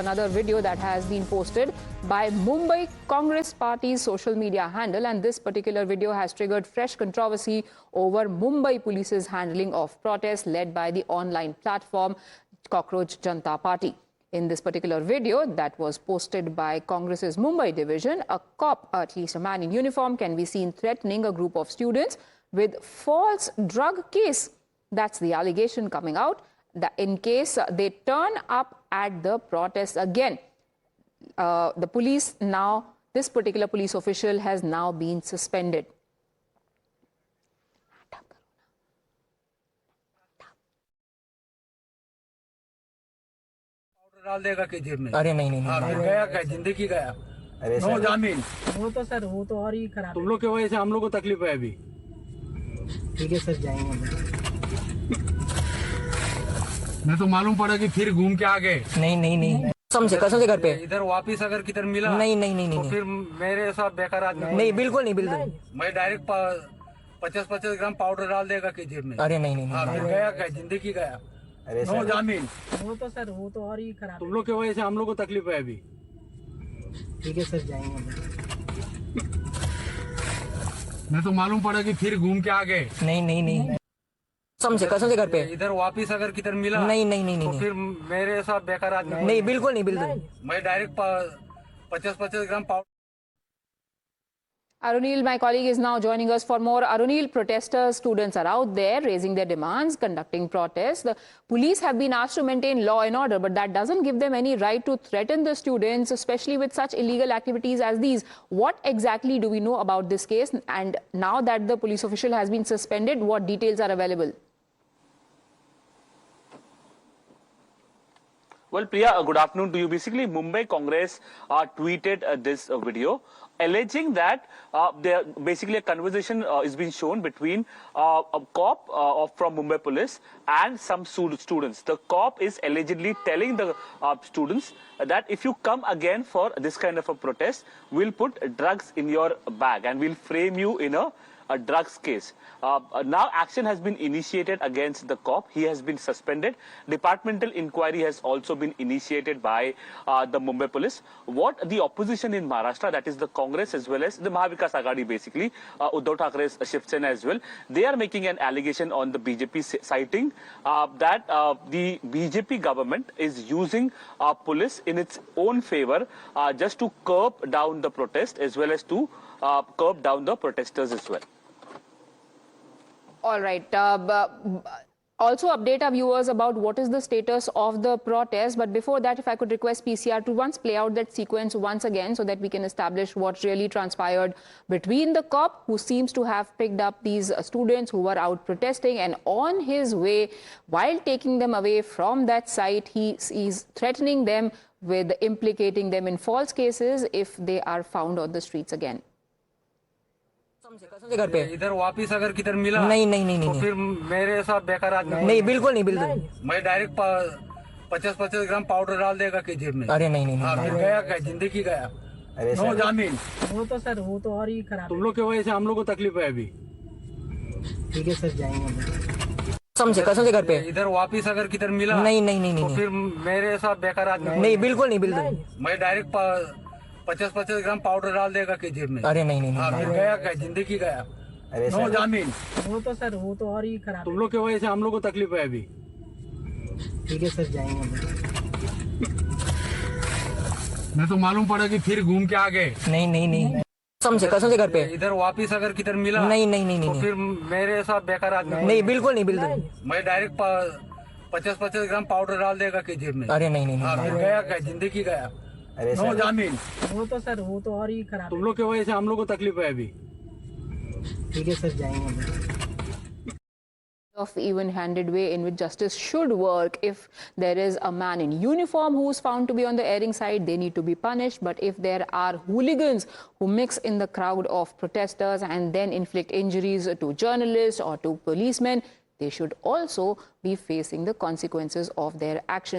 another video that has been posted by Mumbai Congress Party's social media handle, and this particular video has triggered fresh controversy over Mumbai Police's handling of protests led by the online platform Cockroach Janata Party. In this particular video that was posted by Congress's Mumbai division, a cop, at least a man in uniform, can be seen threatening a group of students with false drug case. That's the allegation coming out, that in case they turn up at the protest again. The police now, this particular police official has now been suspended. डाल देगा कि जेब में। अरे नहीं गया क्या जिंदगी गया। अरे नो जामीन। वो तो सर वो तो और ही खराब। तुम लोग की वजह से हम लोग को तकलीफ है अभी। ठीक है सर, जाएंगे। मैं तो मालूम पड़ा कि फिर घूम के आ गए। नहीं कसम से घर पे इधर वापिस अगर किधर मिला नहीं तो फिर मेरे साथ बेकार आदमी नहीं, बिल्कुल नहीं। मैं डायरेक्ट 50-50 ग्राम पाउडर डाल देगा कि जेब में। अरे नहीं गया क्या जिंदगी गया। अरे नो जामीन। वो तो सर वो तो और ही खराब। तुम लोग की वजह से हम लोग को तकलीफ है अभी। ठीक है सर, जाएंगे। मैं तो मालूम पड़ा कि फिर घूम के आ गए। नहीं कसम से घर पे इधर वापिस अगर किधर मिला नहीं तो फिर मेरे साथ बेकार आदमी नहीं, बिल्कुल नहीं। मैं direct 50-50 gram powder. Arunil, my colleague, is now joining us for more. Arunil, protesters, students are out there raising their demands, conducting protests. The police have been asked to maintain law and order, but that doesn't give them any right to threaten the students, especially with such illegal activities as these. What exactly do we know about this case? And now that the police official has been suspended, what details are available? Well, Priya, good afternoon to you. Basically, Mumbai Congress tweeted this video alleging that basically a conversation is being shown between a cop from Mumbai Police and some students. The cop is allegedly telling the students that if you come again for this kind of a protest, we'll put drugs in your bag and we'll frame you in a drugs case. Now action has been initiated against the cop. He has been suspended. Departmental inquiry has also been initiated by the Mumbai Police. What the opposition in Maharashtra, that is the Congress as well as the Mahavikas Aghadi, basically Uddhav Thakere's Shiv Sena as well, they are making an allegation on the BJP, citing that the BJP government is using police in its own favor just to curb down the protest as well as to curb down the protesters as well. All right. Also update our viewers about what is the status of the protest. But before that, if I could request PCR to once play out that sequence once again so that we can establish what really transpired between the cop who seems to have picked up these students who were out protesting, and on his way, while taking them away from that site, he is threatening them with implicating them in false cases if they are found on the streets again. कसम से घर पे इधर वापिस अगर किधर मिला नहीं तो फिर मेरे साथ बेकार आदमी नहीं, बिल्कुल नहीं। मैं डायरेक्ट 50-50 ग्राम पाउडर डाल देगा कि जेब में। अरे नहीं गया क्या जिंदगी गया। अरे नो जामीन। वो तो सर वो तो और ही खराब। तुम लोग की वजह से हम लोग को तकलीफ है अभी। ठीक है सर, जाएंगे। कसम से घर पे इधर वापिस अगर किधर मिला नहीं तो फिर मेरे साथ बेकार आदमी नहीं, बिल्कुल नहीं। मैं डायरेक्ट 50-50 ग्राम पाउडर डाल देगा कि जेब में। अरे नहीं गया क्या जिंदगी गया। अरे नो जामीन। वो तो सर वो तो और ही खराब। तुम लोग की वजह से हम लोग को तकलीफ है अभी। ठीक है सर, जाएंगे। मैं तो मालूम पड़ा कि फिर घूम के आ गए। नहीं कसम से घर पे इधर वापिस अगर किधर मिला नहीं तो फिर मेरे साथ बेकार आदमी नहीं, बिल्कुल नहीं। मैं डायरेक्ट 50-50 ग्राम पाउडर डाल देगा कि जेब में। अरे नहीं गया क्या जिंदगी गया। अरे नो जामीन। वो तो सर वो तो और ही खराब। तुम लोग की वजह से हम लोग को तकलीफ है अभी। ठीक है सर, जाएंगे। Of even-handed way in which justice should work. If there is a man in uniform who is found to be on the erring side, they need to be punished. But if there are hooligans who mix in the crowd of protesters and then inflict injuries to journalists or to policemen, they should also be facing the consequences of their actions.